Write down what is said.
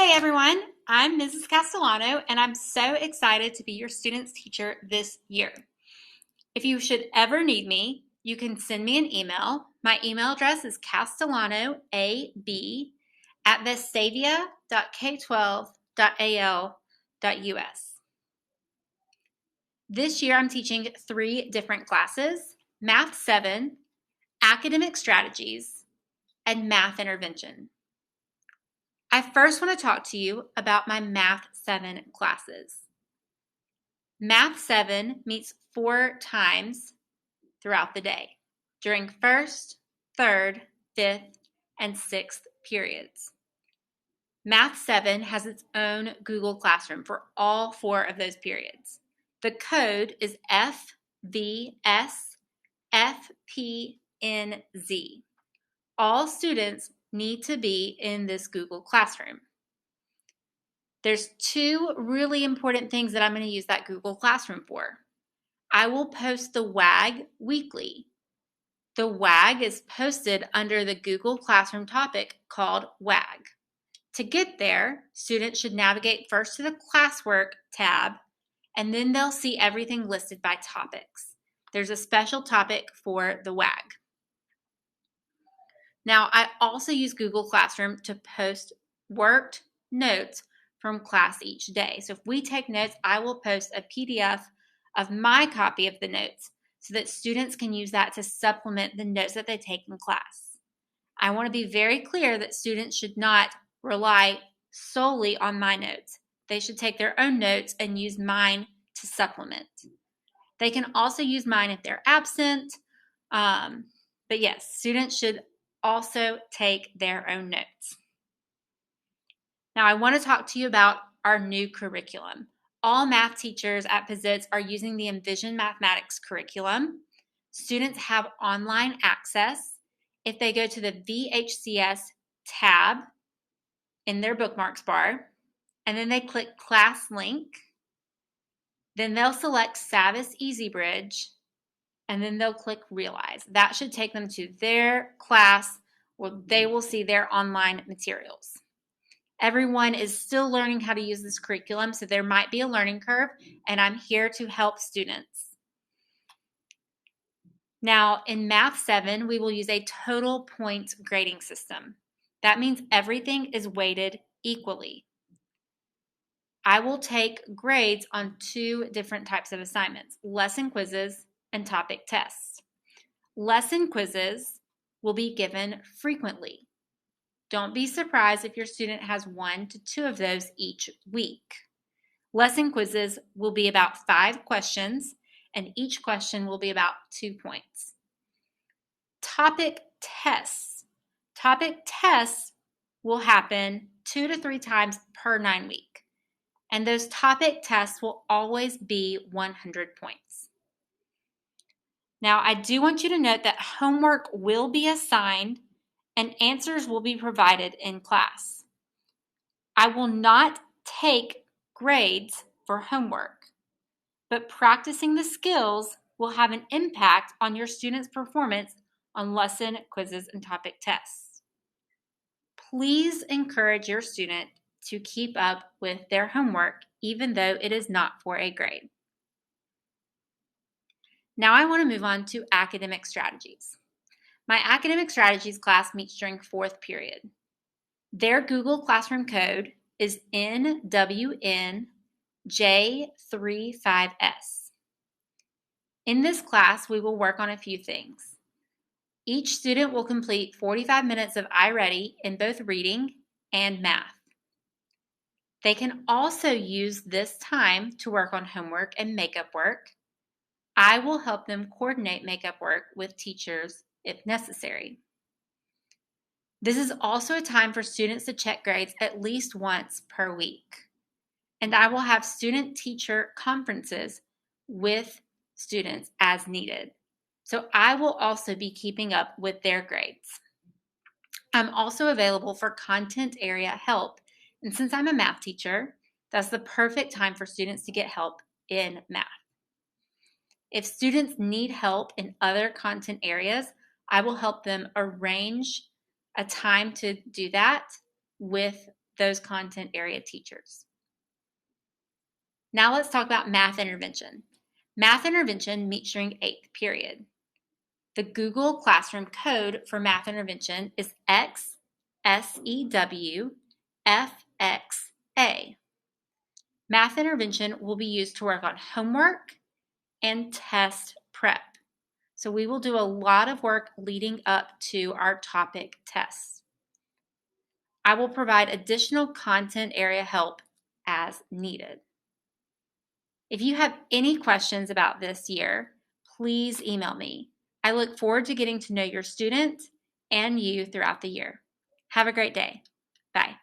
Hey everyone, I'm Mrs. Castellano and I'm so excited to be your student's teacher this year. If you should ever need me, you can send me an email. My email address is castellanoab@vestavia.k12.al.us. This year I'm teaching 3 different classes: Math 7, Academic Strategies, and Math Intervention. I first want to talk to you about my Math 7 classes. Math 7 meets 4 times throughout the day during first, third, fifth, and sixth periods. Math 7 has its own Google Classroom for all 4 of those periods. The code is FVSFPNZ. All students need to be in this Google Classroom. There's 2 really important things that I'm going to use that Google Classroom for. I will post the WAG weekly. The WAG is posted under the Google Classroom topic called WAG. To get there, students should navigate first to the Classwork tab, and then they'll see everything listed by topics. There's a special topic for the WAG. Now, I also use Google Classroom to post worked notes from class each day. So if we take notes, I will post a PDF of my copy of the notes so that students can use that to supplement the notes that they take in class. I want to be very clear that students should not rely solely on my notes. They should take their own notes and use mine to supplement. They can also use mine if they're absent, but yes, students should also take their own notes. Now, I want to talk to you about our new curriculum. All math teachers at Pizitz are using the Envision Mathematics curriculum. Students have online access. If they go to the VHCS tab in their bookmarks bar, and then they click Class Link, then they'll select Savvis EasyBridge, and then they'll click Realize. That should take them to their class where they will see their online materials. Everyone is still learning how to use this curriculum, so there might be a learning curve, and I'm here to help students. Now, in Math 7, we will use a total points grading system. That means everything is weighted equally. I will take grades on 2 different types of assignments: lesson quizzes and topic tests. Lesson quizzes will be given frequently. Don't be surprised if your student has 1 to 2 of those each week. Lesson quizzes will be about 5 questions, and each question will be about 2 points. Topic tests. Topic tests will happen 2 to 3 times per 9 week, and those topic tests will always be 100 points. Now, I do want you to note that homework will be assigned and answers will be provided in class. I will not take grades for homework, but practicing the skills will have an impact on your students' performance on lesson quizzes and topic tests. Please encourage your student to keep up with their homework, even though it is not for a grade. Now I want to move on to academic strategies. My academic strategies class meets during 4th period. Their Google Classroom code is NWNJ35S. In this class, we will work on a few things. Each student will complete 45 minutes of iReady in both reading and math. They can also use this time to work on homework and makeup work. I will help them coordinate makeup work with teachers if necessary. This is also a time for students to check grades at least once per week. And I will have student-teacher conferences with students as needed. So I will also be keeping up with their grades. I'm also available for content area help. And since I'm a math teacher, that's the perfect time for students to get help in math. If students need help in other content areas, I will help them arrange a time to do that with those content area teachers. Now let's talk about math intervention. Math intervention meets during 8th period. The Google Classroom code for math intervention is XSEWFXA. Math intervention will be used to work on homework and test prep. So we will do a lot of work leading up to our topic tests. I will provide additional content area help as needed. If you have any questions about this year, please email me. I look forward to getting to know your student and you throughout the year. Have a great day. Bye.